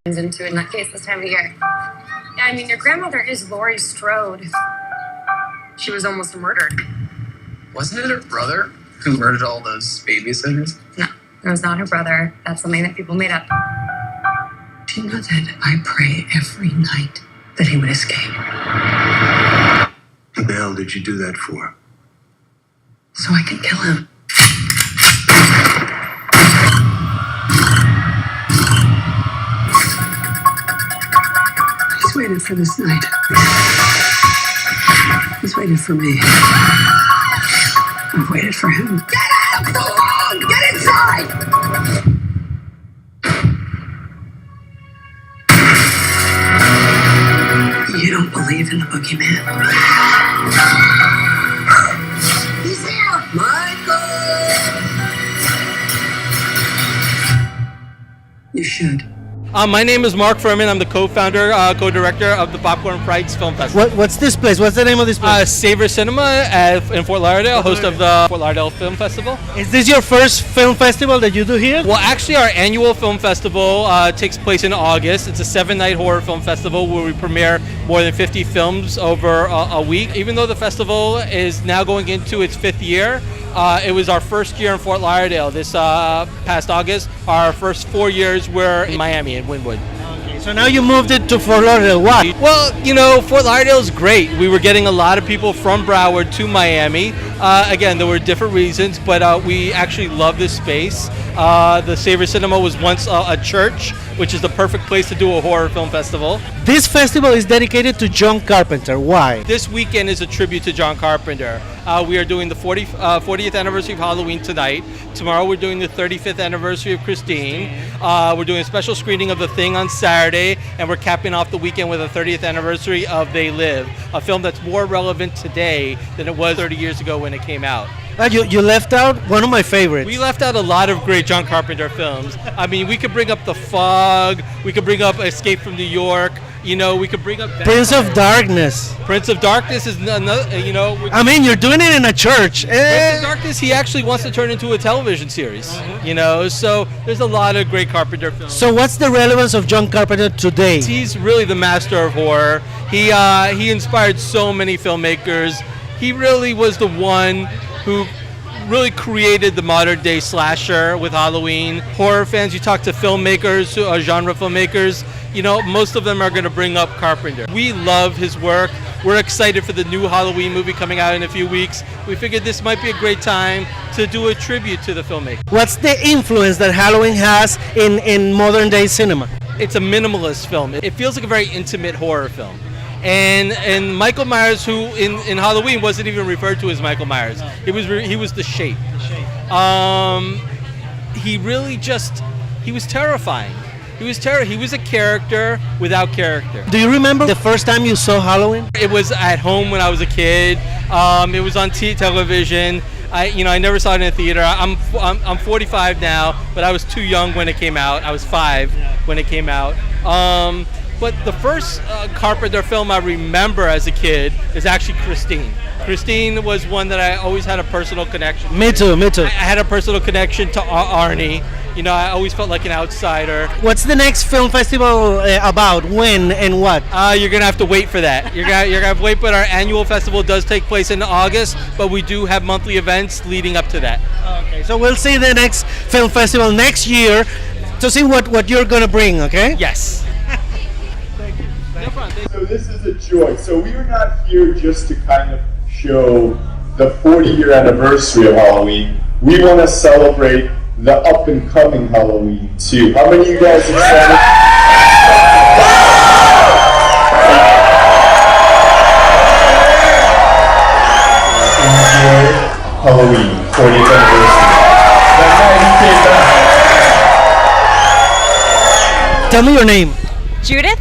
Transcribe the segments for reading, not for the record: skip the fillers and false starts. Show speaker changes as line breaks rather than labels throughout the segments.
Into in that case this time of year. Yeah, I mean, your grandmother is Laurie Strode. She was almost murdered.
Wasn't it her brother who murdered all those babysitters?
No, it was not her brother. That's something that people made up.
Do you know that I pray every night that he would escape?
What the hell did you do that for?
So I can kill him. He's waited for this night. He's waited for me. I've waited for him. Get out of the room! Get inside! You don't believe in the boogeyman? He's here! Michael! You should.
My name is Mark Ferman. I'm the co-founder, co-director of the Popcorn Frights Film Festival.
What's this place? What's the name of this place?
Savor Cinema in Fort Lauderdale, host of the Fort Lauderdale Film Festival.
Is this your first film festival that you do here?
Well, actually, our annual film festival takes place in August. It's a 7-night horror film festival where we premiere more than 50 films over a week. Even though the festival is now going into its 5th year, it was our first year in Fort Lauderdale this past August. Our first 4 years were in Miami and Wynwood.
Okay, so now you moved it to Fort Lauderdale. Why?
Well, you know, Fort Lauderdale is great. We were getting a lot of people from Broward to Miami. Again, there were different reasons, but we actually love this space. The Savor Cinema was once a church, which is the perfect place to do a horror film festival.
This festival is dedicated to John Carpenter. Why?
This weekend is a tribute to John Carpenter. We are doing the 40th anniversary of Halloween tonight. Tomorrow we're doing the 35th anniversary of Christine. We're doing a special screening of The Thing on Saturday, and we're capping off the weekend with the 30th anniversary of They Live, a film that's more relevant today than it was 30 years ago when it came out.
You left out one of my favorites.
We left out a lot of great John Carpenter films. I mean, we could bring up The Fog, we could bring up Escape from New York, you know, we could bring up
Prince of Darkness.
Prince of Darkness is another, you know.
I mean, you're doing it in a church.
Prince of Darkness, he actually wants to turn into a television series, you know, so there's a lot of great Carpenter films.
So what's the relevance of John Carpenter today?
He's really the master of horror. He inspired so many filmmakers. He really was the one who really created the modern day slasher with Halloween. Horror fans, you talk to filmmakers, genre filmmakers, you know, most of them are going to bring up Carpenter. We love his work. We're excited for the new Halloween movie coming out in a few weeks. We figured this might be a great time to do a tribute to the filmmaker.
What's the influence that Halloween has in modern day cinema?
It's a minimalist film. It feels like a very intimate horror film. And Michael Myers, who in Halloween wasn't even referred to as Michael Myers. He was the Shape. He really he was terrifying. He was a character without character.
Do you remember the first time you saw Halloween?
It was at home when I was a kid. It was on television. I never saw it in a theater. I'm 45 now, but I was too young when it came out. I was 5 when it came out. But the first Carpenter film I remember as a kid is actually Christine. Christine was one that I always had a personal connection to.
Me too.
I had a personal connection to Arnie. You know, I always felt like an outsider.
What's the next film festival about? When and what?
You're going to have to wait for that. You're gonna have to wait, but our annual festival does take place in August, but we do have monthly events leading up to that.
Okay, so we'll see the next film festival next year to see what you're going to bring, okay?
Yes.
No problem. So this is a joy. So we are not here just to kind of show the 40-year anniversary of Halloween. We want to celebrate the up-and-coming Halloween too. How many of you guys are excited? Enjoy Halloween, 40th anniversary. That night he came back.
Tell me your name.
Judith?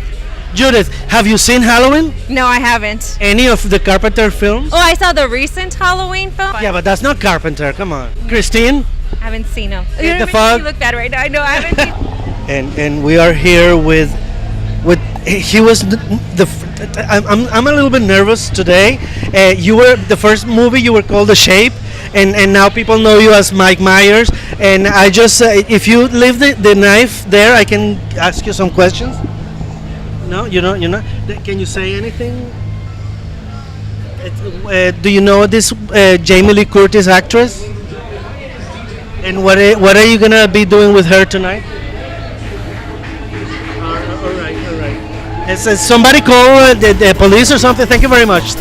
Judith, have you seen Halloween?
No, I haven't.
Any of the Carpenter films?
Oh, I saw the recent Halloween film.
Yeah, but that's not Carpenter. Come on. Christine?
I haven't seen them.
The Fog?
You look bad right now. I know I haven't seen.
And we are here with he was I'm a little bit nervous today. You were the first movie you were called The Shape. and now people know you as Mike Myers. And I just, if you leave the knife there, I can ask you some questions. No, you're not. Can you say anything? Do you know this Jamie Lee Curtis actress? And what are you gonna be doing with her tonight? All right. Somebody call the police or something. Thank you very much.